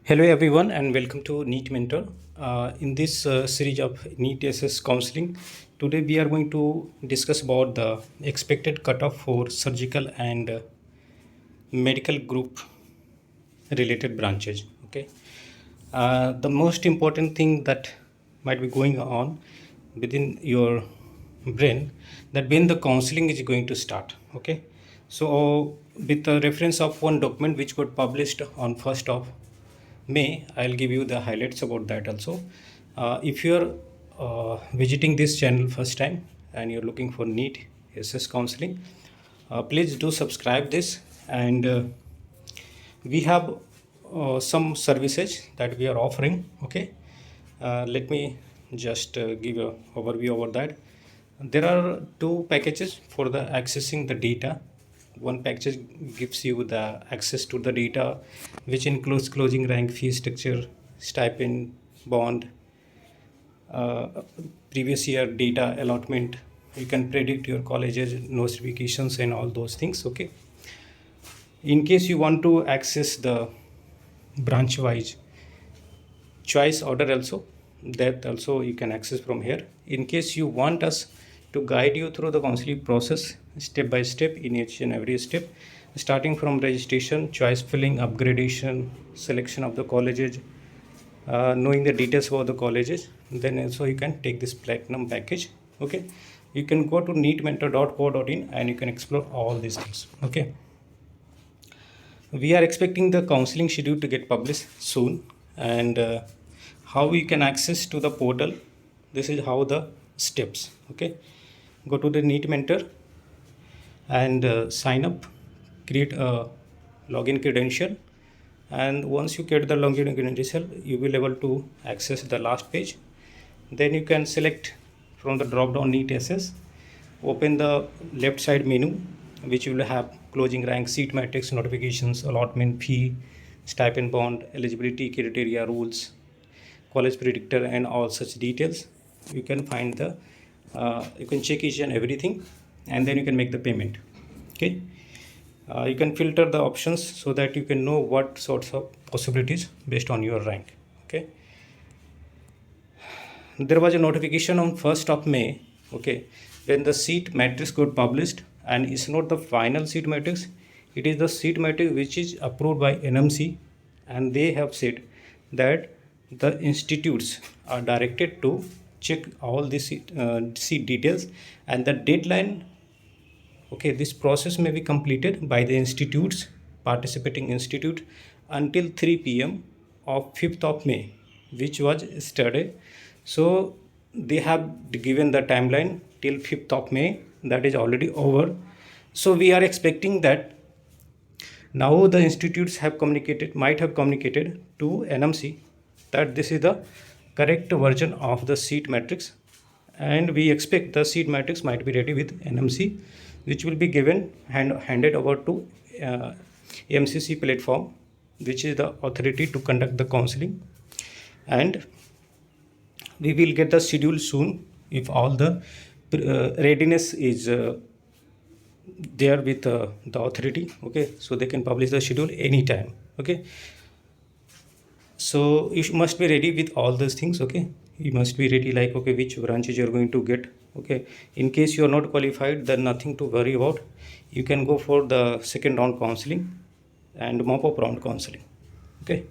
Hello everyone and welcome to NEET Mentor. In this series of NEET SS counseling, today we are going to discuss about the expected cutoff for surgical and medical group related branches. Okay, the most important thing that might be going on within your brain, that when the counseling is going to start. Okay, so with the reference of one document which got published on 1st of May, I'll give you the highlights about that also. If you're visiting this channel first time and you're looking for NEET SS counseling, please do subscribe this. And we have some services that we are offering. Okay, let me just give a overview about that. There are two packages for the accessing the data. One package gives you the access to the data, which includes closing rank, fee structure, stipend, bond, uh, previous year data allotment. You can predict your colleges notifications and all those things. Okay, in case you want to access the branch wise choice order also, that also you can access from here. In case you want us to guide you through the counseling process step by step in each and every step, starting from registration, choice filling, upgradation, selection of the colleges, knowing the details about the colleges, then also you can take this platinum package. Okay, you can go to neetmentor.co.in and you can explore all these things. Okay, we are expecting the counseling schedule to get published soon. And how you can access to the portal, this is how the steps. Okay, go to the NEET Mentor and sign up, create a login credential, and once you get the login credential, you will able to access the last page. Then you can select from the drop down NEET SS, open the left side menu, which will have closing rank, seat matrix, notifications, allotment, fee, stipend, bond, eligibility criteria, rules, college predictor, and all such details. You can find the you can check each and everything, and then you can make the payment. Okay, you can filter the options so that you can know what sorts of possibilities based on your rank. Okay, there was a notification on 1st of May. Okay, when the seat matrix got published, and it's not the final seat matrix, it is the seat matrix which is approved by NMC, and they have said that the institutes are directed to check all these seat details, and the deadline. Okay, this process may be completed by the institutes, participating institute, until 3 p.m. of 5th of May, which was yesterday. So they have given the timeline till 5th of May, that is already over. So we are expecting that now the institutes have communicated, might have communicated to NMC that this is the correct version of the seat matrix, and we expect the seat matrix might be ready with NMC, which will be given handed over to MCC platform, which is the authority to conduct the counseling. And we will get the schedule soon if all the readiness is there with the authority. Okay, so they can publish the schedule anytime. Okay, so you must be ready with all those things. Okay, you must be ready, like, okay, which branches you're going to get. Okay, in case you are not qualified, then nothing to worry about. You can go for the second round counseling and mop-up round counseling. Okay,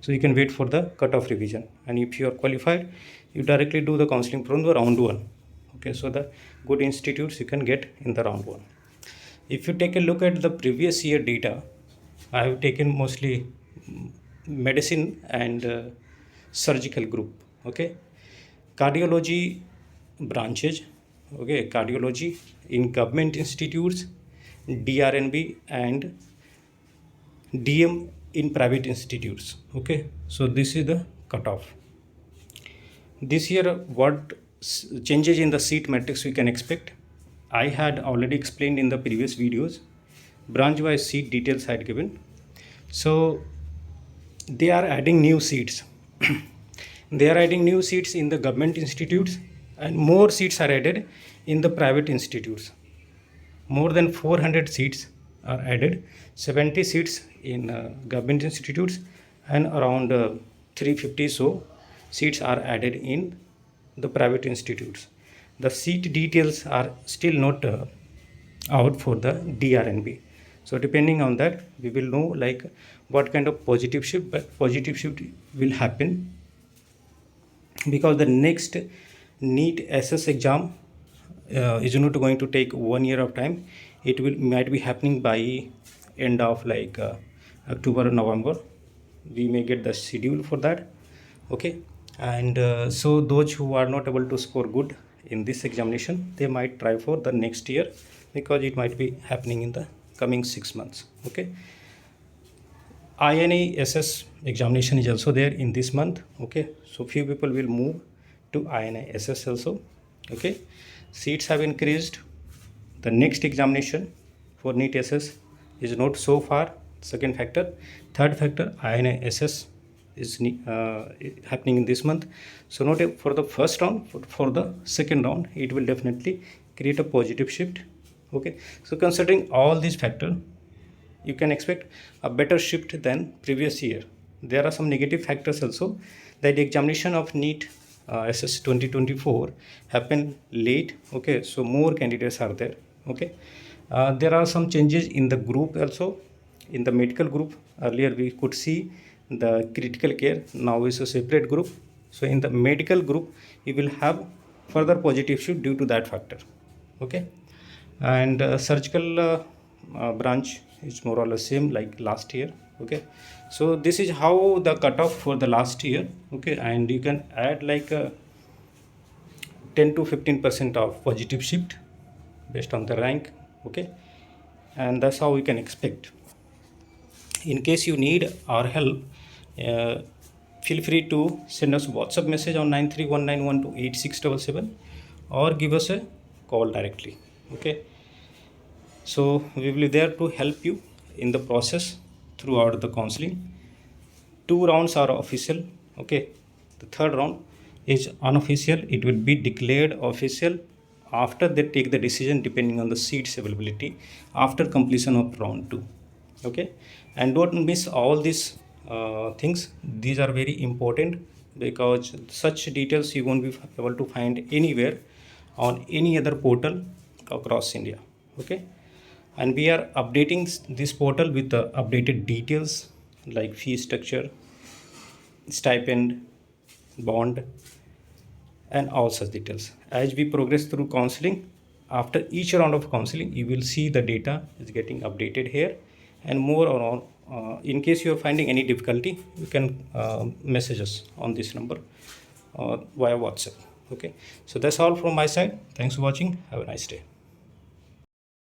so you can wait for the cutoff revision, and if you are qualified, you directly do the counseling from the round one. Okay, so the good institutes you can get in the round one. If you take a look at the previous year data, I have taken mostly medicine and surgical group. Okay, cardiology branches. Okay, cardiology in government institutes, DRNB and DM in private institutes. Okay, so this is the cutoff. This year, what changes in the seat matrix we can expect? I had already explained in the previous videos. Branch wise seat details I had given. So they are adding new seats. They are adding new seats in the government institutes, and more seats are added in the private institutes. More than 400 seats are added, 70 seats in government institutes and around 350 so seats are added in the private institutes. The seat details are still not out for the DRNB. So depending on that, we will know like what kind of positive shift, but positive shift will happen because the next NEET SS exam is not going to take 1 year of time. It will might be happening by end of like October or November. We may get the schedule for that. Okay, and so those who are not able to score good in this examination, they might try for the next year because it might be happening in the coming 6 months. Okay, INISS examination is also there in this month. Okay, so few people will move to INISS also. Okay, seats have increased. The next examination for NEET SS is not so far. Second factor, third factor, INISS is happening in this month. So not for the first round, but for the second round, it will definitely create a positive shift. Okay, so considering all these factors, you can expect a better shift than previous year. There are some negative factors also, that the examination of NEET SS 2024 happened late. Okay, so more candidates are there. Okay, there are some changes in the group also. In the medical group, earlier we could see the critical care, now is a separate group. So in the medical group, you will have further positive shift due to that factor. Okay, and surgical branch is more or less same like last year. Okay, so this is how the cutoff for the last year. Okay, and you can add like 10 to 15% of positive shift based on the rank. Okay, and that's how we can expect. In case you need our help, uh, feel free to send us WhatsApp message on 9319128677 or give us a call directly. Okay, so we will be there to help you in the process throughout the counseling. 2 rounds are official. Okay, the third round is unofficial. It will be declared official after they take the decision depending on the seats availability after completion of round 2. Okay, and don't miss all these things. These are very important because such details you won't be able to find anywhere on any other portal across India. Okay, and we are updating this portal with the updated details like fee structure, stipend, bond, and all such details. As we progress through counseling, after each round of counseling, you will see the data is getting updated here, and more on. In case you are finding any difficulty, you can message us on this number via WhatsApp. Okay, so that's all from my side. Thanks for watching. Have a nice day.